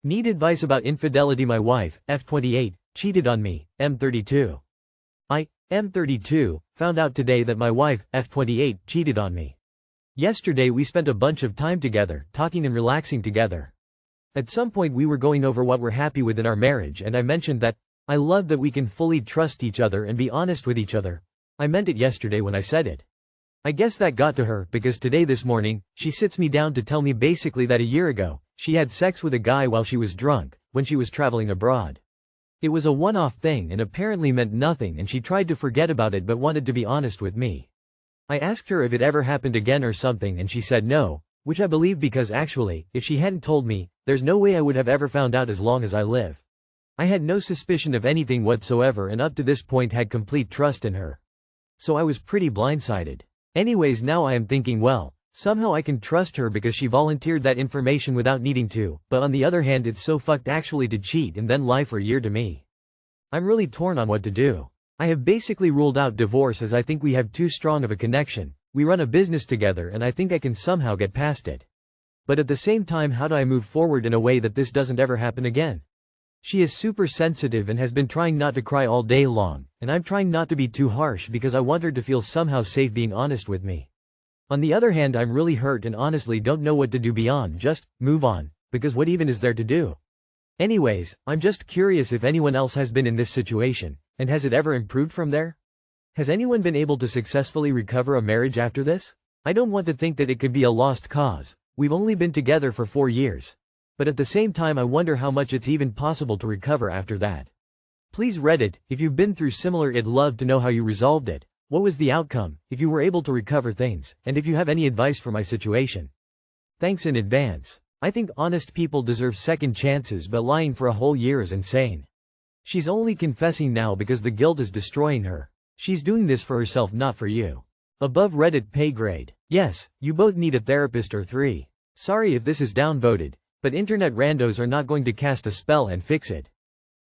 Need advice about infidelity? My wife, F28, cheated on me, M32. I, M32, found out today that my wife, F28, cheated on me. Yesterday we spent a bunch of time together, talking and relaxing together. At some point we were going over what we're happy with in our marriage, and I mentioned that I love that we can fully trust each other and be honest with each other. I meant it yesterday when I said it. I guess that got to her, because today this morning, she sits me down to tell me basically that a year ago, she had sex with a guy while she was drunk, when she was traveling abroad. It was a one-off thing and apparently meant nothing, and she tried to forget about it but wanted to be honest with me. I asked her if it ever happened again or something, and she said no, which I believe because actually, if she hadn't told me, there's no way I would have ever found out as long as I live. I had no suspicion of anything whatsoever and up to this point had complete trust in her. So I was pretty blindsided. Anyways, now I am thinking, well, somehow I can trust her because she volunteered that information without needing to, but on the other hand it's so fucked actually to cheat and then lie for a year to me. I'm really torn on what to do. I have basically ruled out divorce as I think we have too strong of a connection. We run a business together and I think I can somehow get past it. But at the same time, how do I move forward in a way that this doesn't ever happen again? She is super sensitive and has been trying not to cry all day long, and I'm trying not to be too harsh because I want her to feel somehow safe being honest with me. On the other hand, I'm really hurt and honestly don't know what to do beyond just move on, because what even is there to do? Anyways, I'm just curious if anyone else has been in this situation, and has it ever improved from there? Has anyone been able to successfully recover a marriage after this? I don't want to think that it could be a lost cause. We've only been together for 4 years. But at the same time I wonder how much it's even possible to recover after that. Please Reddit, if you've been through similar, I'd love to know how you resolved it. What was the outcome, if you were able to recover things, and if you have any advice for my situation. Thanks in advance. I think honest people deserve second chances, but lying for a whole year is insane. She's only confessing now because the guilt is destroying her. She's doing this for herself, not for you. Above Reddit pay grade. Yes, you both need a therapist or 3. Sorry if this is downvoted. But internet randos are not going to cast a spell and fix it.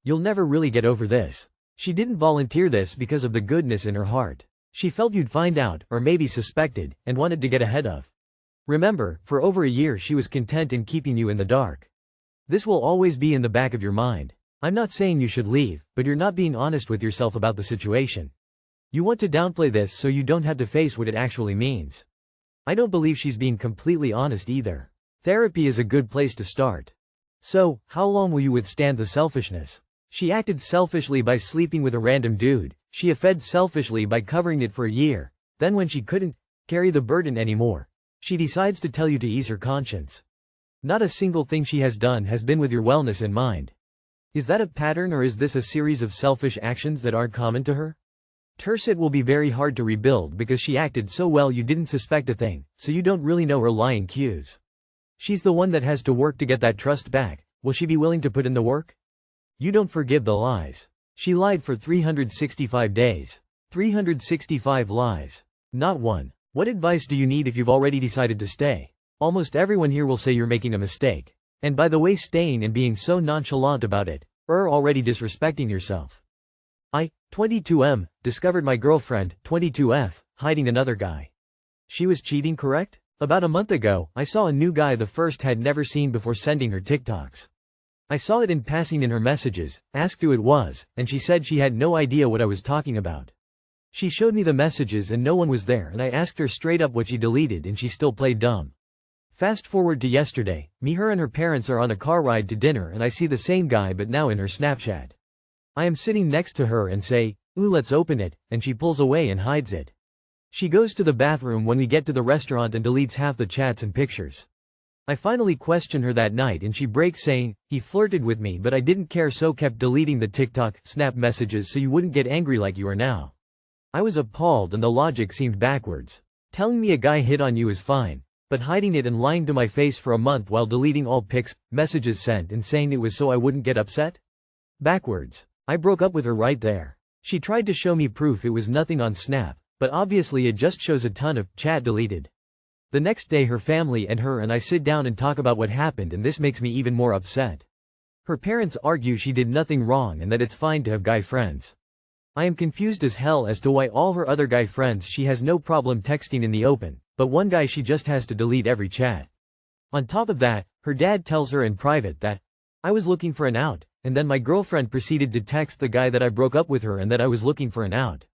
You'll never really get over this. She didn't volunteer this because of the goodness in her heart. She felt you'd find out, or maybe suspected, and wanted to get ahead of. Remember, for over a year she was content in keeping you in the dark. This will always be in the back of your mind. I'm not saying you should leave, but you're not being honest with yourself about the situation. You want to downplay this so you don't have to face what it actually means. I don't believe she's being completely honest either. Therapy is a good place to start. So, how long will you withstand the selfishness? She acted selfishly by sleeping with a random dude. She fed selfishly by covering it for a year. Then when she couldn't carry the burden anymore, she decides to tell you to ease her conscience. Not a single thing she has done has been with your wellness in mind. Is that a pattern, or is this a series of selfish actions that aren't common to her? It will be very hard to rebuild because she acted so well you didn't suspect a thing, so you don't really know her lying cues. She's the one that has to work to get that trust back. Will she be willing to put in the work? You don't forgive the lies. She lied for 365 days. 365 lies. Not one. What advice do you need if you've already decided to stay? Almost everyone here will say you're making a mistake. And by the way, staying and being so nonchalant about it, already disrespecting yourself. I, 22M, discovered my girlfriend, 22F, hiding another guy. She was cheating, correct? About a month ago, I saw a new guy the first had never seen before sending her TikToks. I saw it in passing in her messages, asked who it was, and she said she had no idea what I was talking about. She showed me the messages and no one was there, and I asked her straight up what she deleted and she still played dumb. Fast forward to yesterday, her and her parents are on a car ride to dinner and I see the same guy but now in her Snapchat. I am sitting next to her and say, "Ooh, let's open it," and she pulls away and hides it. She goes to the bathroom when we get to the restaurant and deletes half the chats and pictures. I finally question her that night and she breaks saying, "He flirted with me but I didn't care, so kept deleting the TikTok, Snap messages so you wouldn't get angry like you are now." I was appalled and the logic seemed backwards. Telling me a guy hit on you is fine, but hiding it and lying to my face for a month while deleting all pics, messages sent and saying it was so I wouldn't get upset? Backwards. I broke up with her right there. She tried to show me proof it was nothing on Snap. But obviously it just shows a ton of chat deleted. The next day her family and her and I sit down and talk about what happened, and this makes me even more upset. Her parents argue she did nothing wrong and that it's fine to have guy friends. I am confused as hell as to why all her other guy friends she has no problem texting in the open, but one guy she just has to delete every chat. On top of that, her dad tells her in private that I was looking for an out, and then my girlfriend proceeded to text the guy that I broke up with her and that I was looking for an out.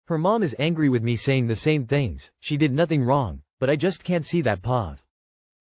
Her mom is angry with me saying the same things. She did nothing wrong, but I just can't see that pav.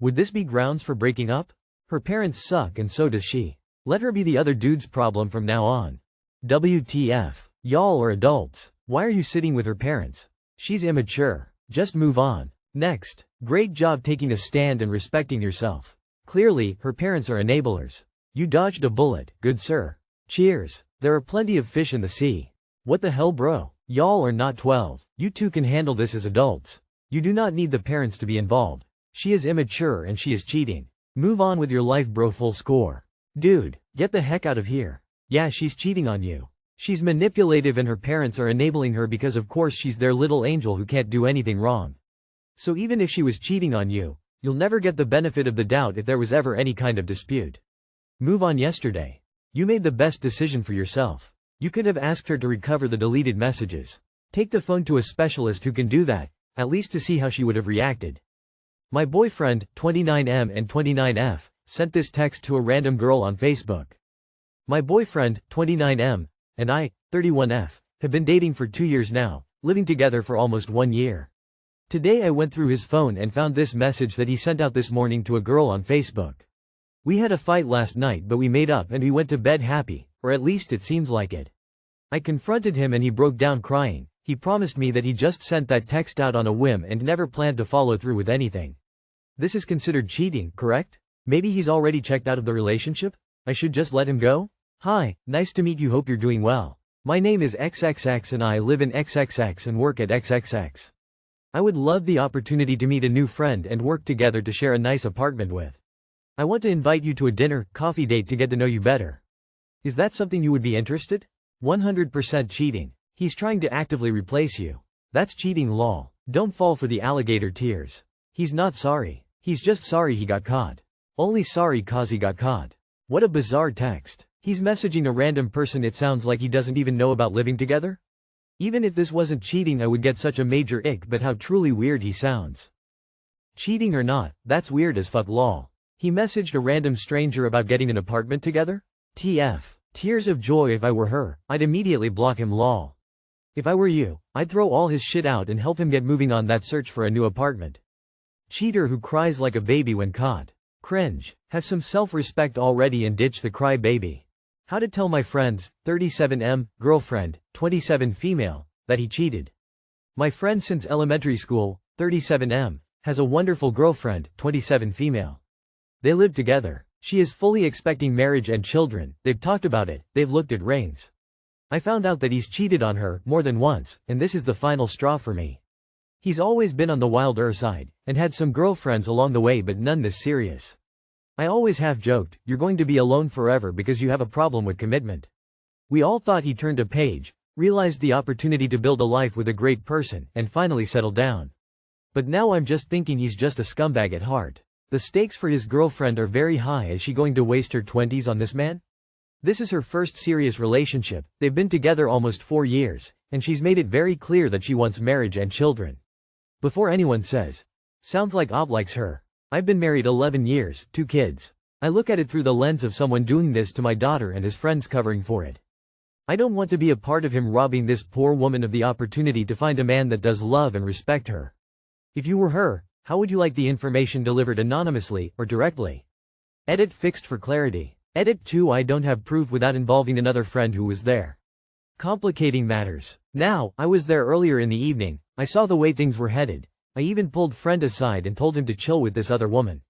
Would this be grounds for breaking up? Her parents suck and so does she. Let her be the other dude's problem from now on. WTF. Y'all are adults. Why are you sitting with her parents? She's immature. Just move on. Next. Great job taking a stand and respecting yourself. Clearly, her parents are enablers. You dodged a bullet, good sir. Cheers. There are plenty of fish in the sea. What the hell, bro? Y'all are not 12. You two can handle this as adults. You do not need the parents to be involved. She is immature and she is cheating. Move on with your life, bro. Full score. Dude, get the heck out of here. Yeah, she's cheating on you. She's manipulative and her parents are enabling her because of course she's their little angel who can't do anything wrong. So even if she was cheating on you, you'll never get the benefit of the doubt if there was ever any kind of dispute. Move on. Yesterday. You made the best decision for yourself. You could have asked her to recover the deleted messages. Take the phone to a specialist who can do that, at least to see how she would have reacted. My boyfriend, 29M and 29F, sent this text to a random girl on Facebook. My boyfriend, 29M, and I, 31F, have been dating for 2 years now, living together for almost 1 year. Today I went through his phone and found this message that he sent out this morning to a girl on Facebook. We had a fight last night but we made up and we went to bed happy, or at least it seems like it. I confronted him and he broke down crying. He promised me that he just sent that text out on a whim and never planned to follow through with anything. This is considered cheating, correct? Maybe he's already checked out of the relationship? I should just let him go? Hi, nice to meet you, hope you're doing well. My name is XXX and I live in XXX and work at XXX. I would love the opportunity to meet a new friend and work together to share a nice apartment with. I want to invite you to a dinner, coffee date to get to know you better. Is that something you would be interested? 100% cheating. He's trying to actively replace you. That's cheating, lol. Don't fall for the alligator tears. He's not sorry. He's just sorry he got caught. Only sorry cause he got caught. What a bizarre text. He's messaging a random person. It sounds like he doesn't even know about living together. Even if this wasn't cheating I would get such a major ick, but how truly weird he sounds. Cheating or not, that's weird as fuck, lol. He messaged a random stranger about getting an apartment together? TF. Tears of joy. If I were her, I'd immediately block him, lol. If I were you, I'd throw all his shit out and help him get moving on that search for a new apartment. Cheater who cries like a baby when caught. Cringe. Have some self-respect already and ditch the cry baby. How to tell my friends, 37M, girlfriend, 27 female, that he cheated. My friend since elementary school, 37M, has a wonderful girlfriend, 27 female. They live together. She is fully expecting marriage and children. They've talked about it. They've looked at rings. I found out that he's cheated on her more than once, and this is the final straw for me. He's always been on the wilder side, and had some girlfriends along the way but none this serious. I always have joked, you're going to be alone forever because you have a problem with commitment. We all thought he turned a page, realized the opportunity to build a life with a great person, and finally settled down. But now I'm just thinking he's just a scumbag at heart. The stakes for his girlfriend are very high. Is she going to waste her 20s on this man? This is her first serious relationship. They've been together almost 4 years, and she's made it very clear that she wants marriage and children. Before anyone says, sounds like Ob likes her. I've been married 11 years, 2 kids. I look at it through the lens of someone doing this to my daughter and his friends covering for it. I don't want to be a part of him robbing this poor woman of the opportunity to find a man that does love and respect her. If you were her, how would you like the information delivered anonymously or directly? Edit fixed for clarity. Edit 2. I don't have proof without involving another friend who was there. Complicating matters. Now, I was there earlier in the evening, I saw the way things were headed. I even pulled friend aside and told him to chill with this other woman.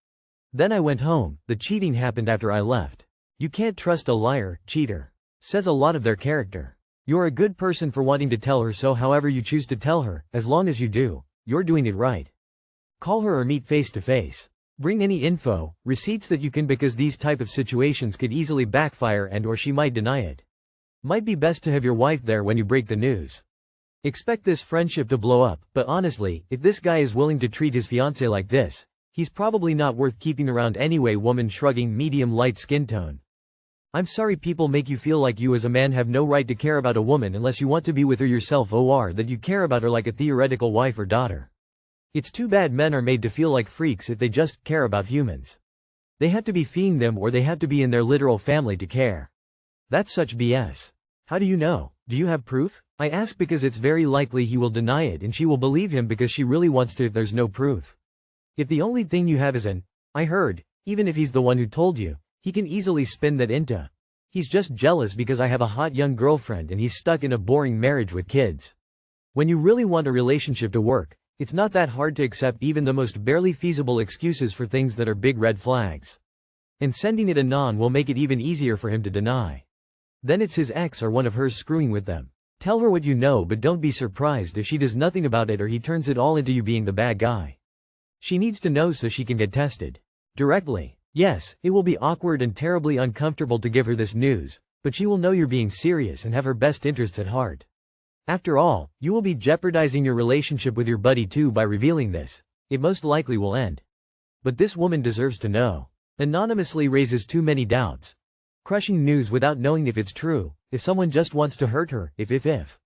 Then I went home. The cheating happened after I left. You can't trust a liar, cheater. Says a lot of their character. You're a good person for wanting to tell her so however you choose to tell her, as long as you do, you're doing it right. Call her or meet face to face. Bring any info, receipts that you can because these type of situations could easily backfire and or she might deny it. Might be best to have your wife there when you break the news. Expect this friendship to blow up, but honestly, if this guy is willing to treat his fiancée like this, he's probably not worth keeping around anyway. Woman shrugging, medium light skin tone. I'm sorry people make you feel like you as a man have no right to care about a woman unless you want to be with her yourself or that you care about her like a theoretical wife or daughter. It's too bad men are made to feel like freaks if they just care about humans. They have to be feeding them or they have to be in their literal family to care. That's such BS. How do you know? Do you have proof? I ask because it's very likely he will deny it and she will believe him because she really wants to if there's no proof. If the only thing you have is an, "I heard," even if he's the one who told you, he can easily spin that into, "He's just jealous because I have a hot young girlfriend and he's stuck in a boring marriage with kids." When you really want a relationship to work, it's not that hard to accept even the most barely feasible excuses for things that are big red flags. And sending it anon will make it even easier for him to deny. Then it's his ex or one of hers screwing with them. Tell her what you know, but don't be surprised if she does nothing about it or he turns it all into you being the bad guy. She needs to know so she can get tested. Directly. Yes, it will be awkward and terribly uncomfortable to give her this news, but she will know you're being serious and have her best interests at heart. After all, you will be jeopardizing your relationship with your buddy too by revealing this. It most likely will end. But this woman deserves to know. Anonymously raises too many doubts. Crushing news without knowing if it's true, if someone just wants to hurt her, if.